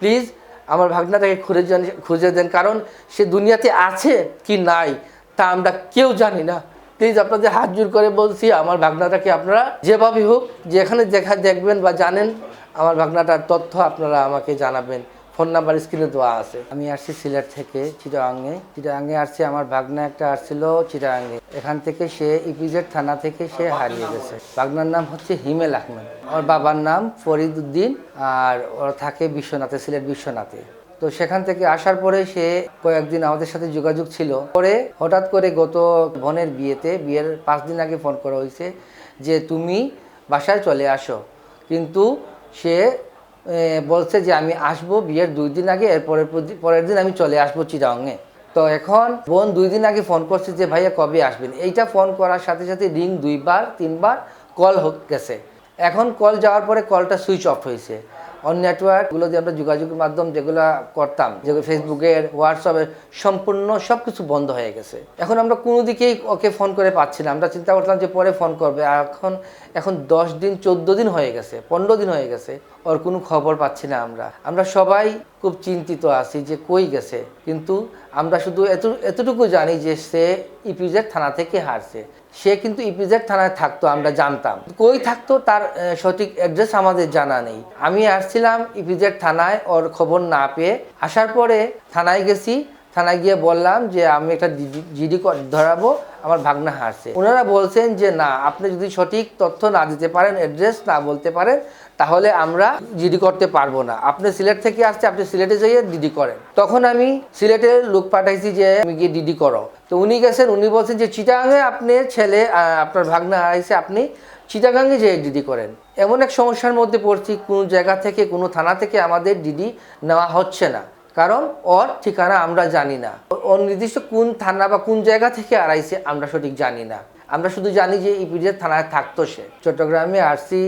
Please আমার ভাগনাটাকে খুঁজে দেন, কারণ সে দুনিয়াতে আছে কি নাই তা আমরা কেউ জানি না। প্লিজ আপনাদের হাত জোর করে বলছি, আমার ভাগনাটাকে আপনারা যেভাবে হোক যেখানে দেখবেন বা জানেন, আমার ভাগনাটার তথ্য আপনারা আমাকে জানাবেন। ফোন নাম্বার স্ক্রিনে দেওয়া আছে। আমি আসছি সিলেট থেকে চিটাগাঙে আসছি। আমার ভাগনা একটা আসছিল চিটাগাঙে, এখান থেকে সে ইপিজেড থানা থেকে সে হারিয়ে গেছে। ভাগনার নাম হচ্ছে হিমেল আহমেদ, ওর বাবার নাম ফরিদ উদ্দিন, আর ওর থাকে বিশ্বনাথে, সিলেট বিশ্বনাথে। তো সেখান থেকে আসার পরে সে কয়েকদিন আমাদের সাথে যোগাযোগ ছিল। পরে হঠাৎ করে গত বোনের বিয়ের 5 দিন আগে ফোন করা হয়েছে যে তুমি বাসায় চলে আসো, কিন্তু সে বলছে যে আমি আসবো বিয়ের 2 দিন আগে, পরের দিন আমি চলে আসবো চিটাগাঙে। তো এখন বোন 2 দিন আগে ফোন করছে যে ভাইয়া কবে আসবেন। এইটা ফোন করার সাথে সাথে রিং 2বার 3বার কল গেছে। এখন কল যাওয়ার পরে কলটা সুইচ অফ হয়েছে। অন নেটওয়ার্কগুলো দিয়ে আমরা যোগাযোগের মাধ্যম যেগুলো করতাম, যেগুলো ফেসবুকের, হোয়াটসঅ্যাপের, সম্পূর্ণ সব কিছু বন্ধ হয়ে গেছে। এখন আমরা কোনো দিকেই ওকে ফোন করে পাচ্ছি না। আমরা চিন্তা করতাম যে পরে ফোন করবে। এখন 10 দিন 14 দিন হয়ে গেছে, 15 দিন হয়ে গেছে, ওর কোনো খবর পাচ্ছি না। আমরা সবাই খুব চিন্তিত আছি যে কই গেছে। কিন্তু আমরা শুধু এতটুকু জানি যে সে ইপিজেড থানা থেকে হারছে। সে কিন্তু ইপিজেড থানায় থাকতো, আমরা জানতাম। কই থাকতো তার সঠিক অ্যাড্রেস আমাদের জানা নেই। আমি আসছিলাম ইপিজেড থানায় ওর খবর না পেয়ে। আসার পরে থানায় গেছি, থানায় গিয়ে বললাম যে আমি একটা জিডি ধরাবো, আমার ভাগনা হারছে। ওনারা বলছেন যে না, আপনি যদি সঠিক তথ্য না দিতে পারেন, অ্যাড্রেস না বলতে পারেন, তাহলে আমরা জিডি করতে পারবো না। আপনি সিলেট থেকে আসছে, আপনি সিলেটে যেয়ে ডিডি করেন। তখন আমি সিলেটের লোক পাঠাইছি যে আমি গিয়ে ডিডি করো। তো উনি গেছেন, উনি বলছেন যে চিটাগাঙে আপনার ছেলে, আপনার ভাগনা হারাইছে, আপনি চিটাগাঙে যেয়ে ডিডি করেন। এমন এক সমস্যার মধ্যে পড়ছি, কোনো জায়গা থেকে, কোনো থানা থেকে আমাদের ডিডি নেওয়া হচ্ছে না, কারণ ওর ঠিকানা আমরা জানি না। ওর নির্দিষ্ট কোন থানা বা কোন জায়গা থেকে হারাইছে আমরা সঠিক জানি না। আমরা শুধু জানি যে ইপিজেড থানায় থাকতো সে। চট্টগ্রামে আসছি,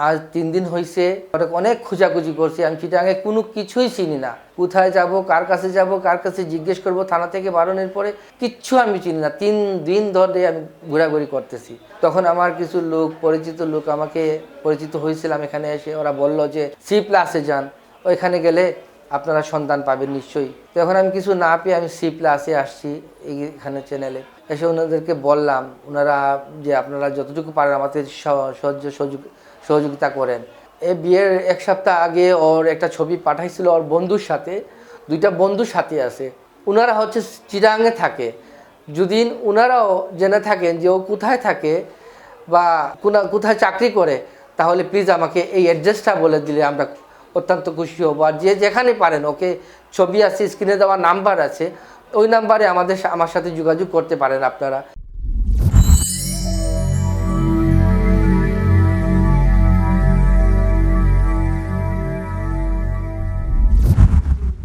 আজ 3 দিন হয়েছে। অনেক খোঁজাখুঁজি করছি, আমি চিটাগাঙে কোনো কিছুই চিনি না। কোথায় যাব, কার কাছে জিজ্ঞেস করব, থানা থেকে বারণের পরে কিচ্ছু আমি চিনি না। 3 দিন ধরে আমি ঘোরাঘুরি করতেছি। তখন আমার কিছু লোক, পরিচিত লোক আমাকে পরিচিত হয়েছিলাম এখানে এসে। ওরা বলল যে C+ যান, ওইখানে গেলে আপনারা সন্ধান পাবেন নিশ্চয়ই। তো এখন আমি কিছু না পেয়ে আমি C+ আসছি এইখানে চ্যানেলে এসে। ওনাদেরকে বললাম, ওনারা যে আপনারা যতটুকু পারেন আমাদের সহযোগিতা করেন। এই বিয়ের 1 সপ্তাহ আগে ওর একটা ছবি পাঠাইছিল ওর বন্ধুর সাথে। 2টা বন্ধুর সাথে আছে, ওনারা হচ্ছে চিটাগাঙে থাকে। যদি ওনারাও জেনে থাকেন যে ও কোথায় থাকে বা কোথায় চাকরি করে, তাহলে প্লিজ আমাকে এই অ্যাড্রেসটা বলে দিলে আমরা অত্যন্ত খুশি হব। আর যে যেখানে পারেন, ওকে ছবি আছে, স্ক্রিনে দেওয়া নাম্বার আছে, ওই নাম্বারে আমার সাথে যোগাযোগ করতে পারেন আপনারা।